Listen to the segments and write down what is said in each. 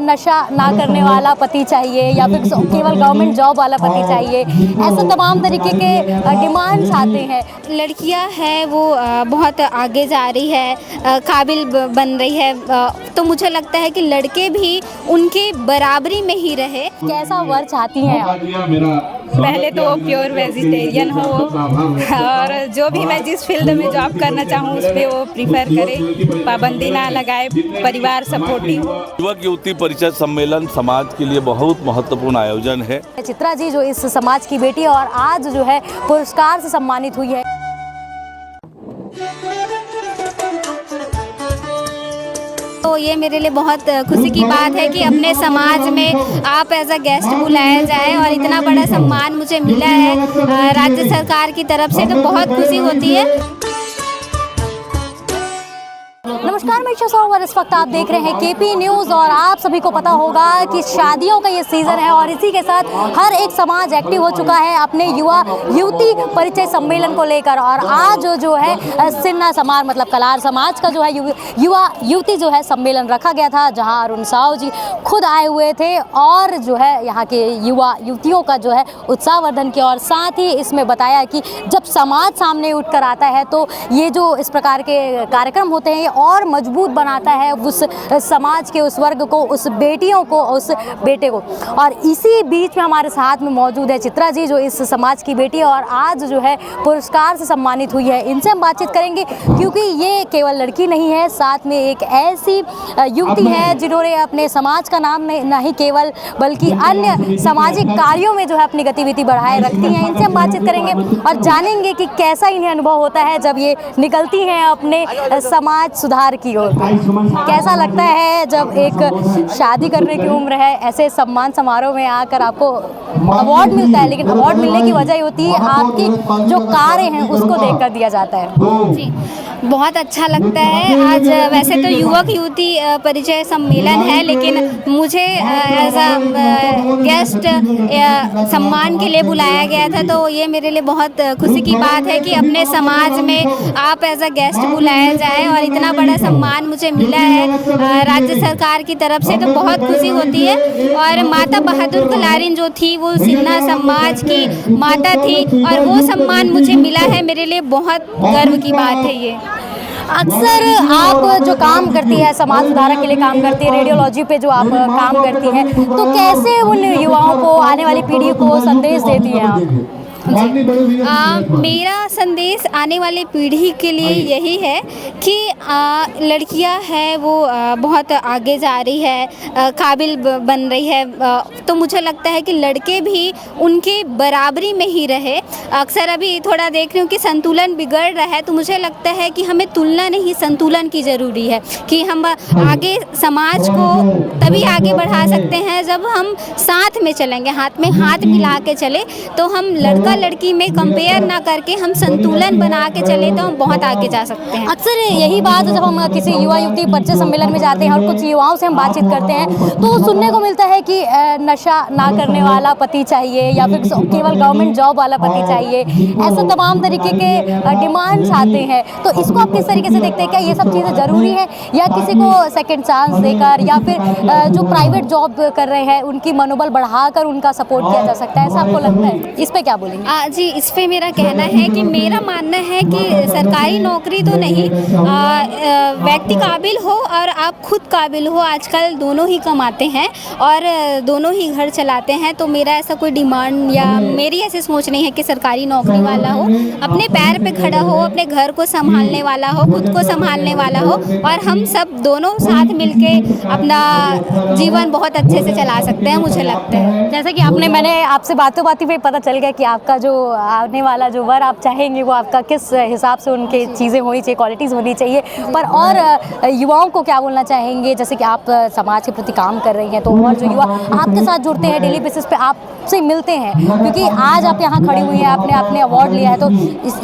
नशा ना करने वाला पति चाहिए या फिर केवल गवर्नमेंट जॉब वाला पति चाहिए, ऐसे तमाम तरीके के डिमांड्स आते हैं। लड़कियां है वो बहुत आगे जा रही है, काबिल बन रही है, तो मुझे लगता है कि लड़के भी उनके बराबरी में ही रहे। कैसा वर चाहती हैं आप? पहले तो वो प्योर वेजिटेरियन हो और जो भी मैं जिस फील्ड में जॉब करना चाहूँ उस पर वो प्रीफर करे, पाबंदी ना लगाए, परिवार सपोर्टिव। युवक युवती परिषद सम्मेलन समाज के लिए बहुत महत्वपूर्ण आयोजन है। चित्रा जी जो इस समाज की बेटी और आज जो है पुरस्कार से सम्मानित हुई है। तो ये मेरे लिए बहुत खुशी की बात है कि अपने समाज में आप एज अ गेस्ट बुलाया जाए और इतना बड़ा सम्मान मुझे मिला है राज्य सरकार की तरफ से, तो बहुत खुशी होती है। नमस्कार, मैं इशा और इस वक्त आप देख रहे हैं केपी न्यूज़ और आप सभी को पता होगा कि शादियों का ये सीज़न है और इसी के साथ हर एक समाज एक्टिव हो चुका है अपने युवा युवती परिचय सम्मेलन को लेकर। और आज जो है सिन्हा समाज मतलब कलार समाज का जो है युवा युवती जो है सम्मेलन रखा गया था, जहां अरुण साहू जी खुद आए हुए थे और जो है यहाँ के युवा युवतियों का जो है उत्साहवर्धन किया। और साथ ही इसमें बताया कि जब समाज सामने उठ कर आता है तो ये जो इस प्रकार के कार्यक्रम होते हैं ये और मजबूत बनाता है उस समाज के उस वर्ग को, उस बेटियों को, उस बेटे को। और इसी बीच में हमारे साथ में मौजूद है चित्रा जी जो इस समाज की बेटी है और आज जो है पुरस्कार से सम्मानित हुई है। इनसे हम बातचीत करेंगे क्योंकि ये केवल लड़की नहीं है, साथ में एक ऐसी युवती है जिन्होंने अपने समाज का नाम नहीं केवल बल्कि अन्य सामाजिक कार्यों में जो है अपनी गतिविधि बढ़ाए रखती हैं। इनसे हम बातचीत करेंगे और जानेंगे कि कैसा इन्हें अनुभव होता है जब ये निकलती हैं अपने समाज सुधार की ओर। कैसा लगता है जब एक शादी करने की उम्र है ऐसे सम्मान समारोह में आकर आपको अवार्ड मिलता है, लेकिन अवार्ड मिलने की वजह होती है आपकी जो कार्य हैं उसको देखकर दिया जाता है। जी, बहुत अच्छा लगता है। आज वैसे तो युवक युवती परिचय सम्मेलन है, लेकिन मुझे एज अ गेस्ट सम्मान के लिए बुलाया गया था, तो ये मेरे लिए बहुत खुशी की बात है कि अपने समाज में आप एज अ गेस्ट बुलाया जाए और इतना बड़ा सम्मान मुझे मिला है राज्य सरकार की तरफ से, तो बहुत खुशी होती है। और माता बहादुर कलारिन जो थी वो सिन्हा समाज की माता थी और वो सम्मान मुझे मिला है, मेरे लिए बहुत गर्व की बात है ये। अक्सर आप जो काम करती है समाज सुधारक के लिए काम करती है, रेडियोलॉजी पे जो आप काम करती हैं, तो कैसे उन युवाओं को, आने वाली पीढ़ी को संदेश देती हैं आप? मेरा संदेश आने वाली पीढ़ी के लिए यही है कि लड़कियां है वो बहुत आगे जा रही है, काबिल बन रही है, तो मुझे लगता है कि लड़के भी उनके बराबरी में ही रहे। अक्सर अभी थोड़ा देख रही हूँ कि संतुलन बिगड़ रहा है, तो मुझे लगता है कि हमें तुलना नहीं संतुलन की ज़रूरी है कि हम आगे समाज को तभी आगे बढ़ा सकते हैं जब हम साथ में चलेंगे, हाथ में हाथ मिला के चले, तो हम लड़का लड़की में कंपेयर ना करके हम संतुलन बना के चले तो हम बहुत आगे जा सकते हैं। अक्सर यही बात जब हम किसी युवा युवती परिचय सम्मेलन में जाते हैं और कुछ युवाओं से हम बातचीत करते हैं तो सुनने को मिलता है कि नशा ना करने वाला पति चाहिए या फिर केवल गवर्नमेंट जॉब वाला पति चाहिए, ऐसे तमाम तरीके के डिमांड्स आते हैं। तो इसको आप किस तरीके से देखते हैं? क्या ये सब चीज़ें ज़रूरी है या किसी को सेकेंड चांस देकर या फिर जो प्राइवेट जॉब कर रहे हैं उनकी मनोबल बढ़ाकर उनका सपोर्ट किया जा सकता है, ऐसा आपको लगता है? इस पर क्या बोलेंगे? जी, इस पे मेरा कहना है कि मेरा मानना है कि सरकारी नौकरी तो नहीं, व्यक्ति काबिल हो और आप खुद काबिल हो, आजकल दोनों ही कमाते हैं और दोनों ही घर चलाते हैं, तो मेरा ऐसा कोई डिमांड या मेरी ऐसी सोच नहीं है कि सरकारी नौकरी वाला हो, अपने पैर पे खड़ा हो, अपने घर को संभालने वाला हो, खुद को संभालने वाला हो और हम सब दोनों साथ मिलके अपना जीवन बहुत अच्छे से चला सकते हैं, मुझे लगता है। जैसे कि मैंने आपसे बातों पे पता चल गया कि आपका जो आने वाला जो वर आप चाहेंगे वो आपका किस हिसाब से उनके चीज़ें होनी चाहिए, क्वालिटीज़ होनी चाहिए। पर और युवाओं को क्या बोलना चाहेंगे? जैसे कि आप समाज के प्रति काम कर रही हैं, तो और जो युवा आपके साथ जुड़ते हैं डेली बेसिस पे, आपसे मिलते हैं, क्योंकि आज आप यहाँ खड़ी हुई हैं, आपने अवार्ड लिया है, तो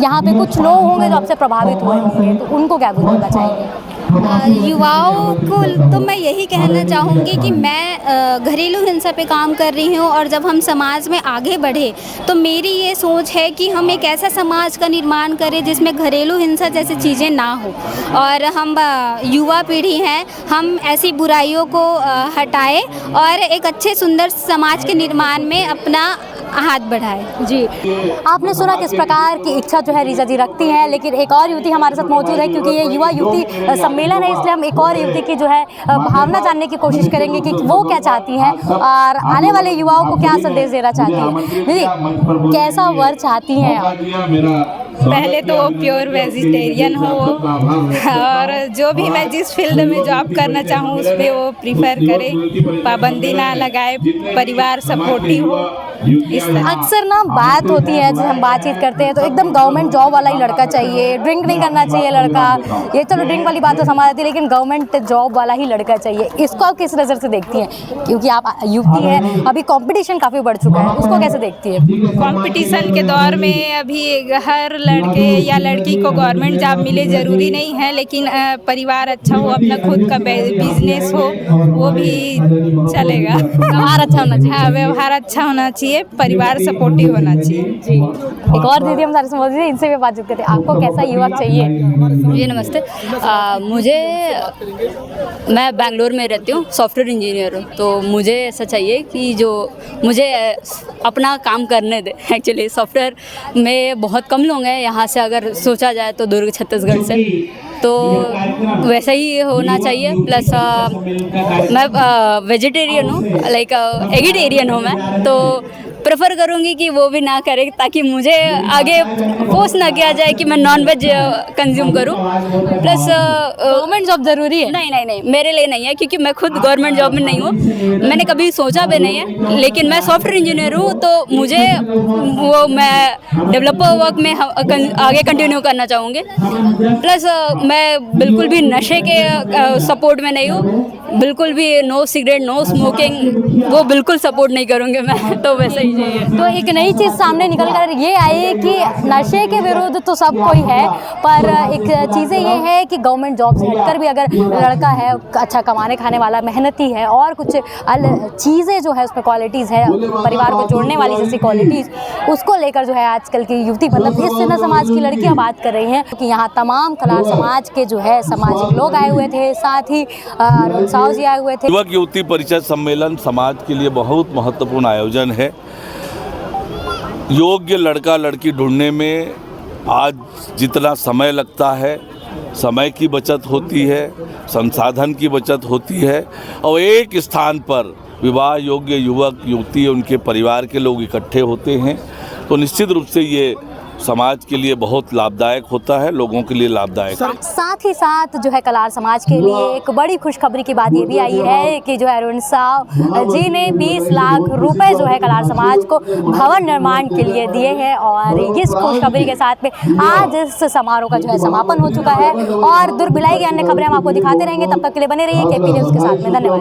यहाँ पे कुछ लोग होंगे जो आपसे प्रभावित हुए होंगे, तो उनको क्या बोलना चाहेंगे? युवाओं को तो मैं यही कहना चाहूँगी कि मैं घरेलू हिंसा पे काम कर रही हूँ, और जब हम समाज में आगे बढ़े तो मेरी ये सोच है कि हम एक ऐसा समाज का निर्माण करें जिसमें घरेलू हिंसा जैसी चीज़ें ना हो, और हम युवा पीढ़ी हैं, हम ऐसी बुराइयों को हटाएं और एक अच्छे सुंदर समाज के निर्माण में अपना हाथ बढ़ाएं। जी, आपने सुना किस प्रकार की इच्छा जो है रीजा जी रखती हैं, लेकिन एक और युवती हमारे साथ मौजूद है, क्योंकि ये युवा युवती सम्मेलन है, इसलिए हम एक और युवती की जो है भावना जानने की कोशिश करेंगे कि वो क्या चाहती हैं और आने वाले युवाओं को क्या संदेश देना चाहती हैं। दीदी, कैसा वर चाहती हैं आप? पहले तो वो प्योर वेजिटेरियन हो, और जो भी मैं जिस फील्ड में जॉब करना चाहूँ उस पर वो प्रीफर करे, पाबंदी ना लगाए, परिवार सपोर्टिव हो, इस तरह। अक्सर ना बात होती है, जब हम बातचीत करते हैं तो एकदम गवर्नमेंट जॉब वाला ही लड़का चाहिए, ड्रिंक नहीं करना चाहिए लड़का, ये चलो ड्रिंक वाली बात तो समझ आती है, लेकिन गवर्नमेंट जॉब वाला ही लड़का चाहिए। इसको आप किस नज़र से देखती हैं, क्योंकि आप युवती हैं, अभी कंपटीशन काफ़ी बढ़ चुका है, उसको कैसे देखती है? कंपटीशन के दौर में अभी हर लड़के या लड़की को गवर्नमेंट जॉब मिले ज़रूरी नहीं है, लेकिन परिवार अच्छा हो, अपना खुद का बिजनेस हो, वो भी चलेगा। व्यवहार अच्छा होना चाहिए। हाँ, व्यवहार अच्छा होना चाहिए, परिवार सपोर्टिव होना चाहिए। जी, एक और दीदी हम सारे से मौजूद हैं, इनसे भी बातचीत करते हैं। आपको कैसा युवक चाहिए? जी नमस्ते। मैं बेंगलोर में रहती हूँ, सॉफ्टवेयर इंजीनियर हूँ, तो मुझे ऐसा चाहिए कि जो मुझे अपना काम करने दे। एक्चुअली सॉफ्टवेयर में बहुत कम लोग हैं, यहाँ से अगर सोचा जाए तो दुर्ग छत्तीसगढ़ से, तो वैसा ही होना चाहिए। प्लस मैं वेजिटेरियन हूँ, लाइक एगिटेरियन हूँ मैं, तो प्रेफर करूँगी कि वो भी ना करे, ताकि मुझे आगे फोर्स ना किया जाए कि मैं नॉनवेज कंज्यूम करूँ। प्लस गवर्नमेंट जॉब ज़रूरी है? नहीं, मेरे लिए नहीं है, क्योंकि मैं खुद गवर्नमेंट जॉब में नहीं हूँ, मैंने कभी सोचा भी नहीं है, लेकिन मैं सॉफ्टवेयर इंजीनियर हूँ, तो मुझे वो मैं डेवलपर वर्क में आगे कंटिन्यू करना चाहूँगी। प्लस मैं बिल्कुल भी नशे के सपोर्ट में नहीं हूँ, बिल्कुल भी नो सिगरेट, नो स्मोकिंग, वो बिल्कुल सपोर्ट नहीं करूँगी मैं, तो वैसे ही चाहिए। तो एक नई चीज़ सामने निकल कर ये आई कि नशे के विरुद्ध तो सब कोई है, पर एक चीज़ें ये है कि गवर्नमेंट जॉब से हटकर भी अगर लड़का है, अच्छा कमाने खाने वाला, मेहनती है, और कुछ चीज़ें जो है उसमें क्वालिटीज़ है, परिवार को जोड़ने वाली जैसी क्वालिटीज़, उसको लेकर जो है आजकल की युवती, मतलब इस सिन्हा समाज की लड़कियाँ बात कर रही हैं कि यहाँ तमाम कलार समाज के जो है सामाजिक लोग आए हुए थे, साथ ही साहू जी आए हुए थे। युवक युवती परिचय सम्मेलन समाज के लिए बहुत महत्वपूर्ण आयोजन है। योग्य लड़का लड़की ढूंढने में आज जितना समय लगता है, समय की बचत होती है, संसाधन की बचत होती है, और एक स्थान पर विवाह योग्य युवक युवती उनके परिवार के लोग इकट्ठे होते हैं, तो निश्चित रूप से ये समाज के लिए बहुत लाभदायक होता है, लोगों के लिए लाभदायक है। साथ ही साथ जो है कलार समाज के लिए एक बड़ी खुशखबरी की बात ये भी आई है कि जो है अरुण साव जी ने 20 लाख रुपए जो है कलार समाज को भवन निर्माण के लिए दिए हैं, और इस खुशखबरी के साथ में आज इस समारोह का जो है समापन हो चुका है, और दुर्ग भिलाई की अन्य खबरें हम आपको दिखाते रहेंगे। तब तक के लिए बने रहिए केपी न्यूज़ के साथ में। धन्यवाद।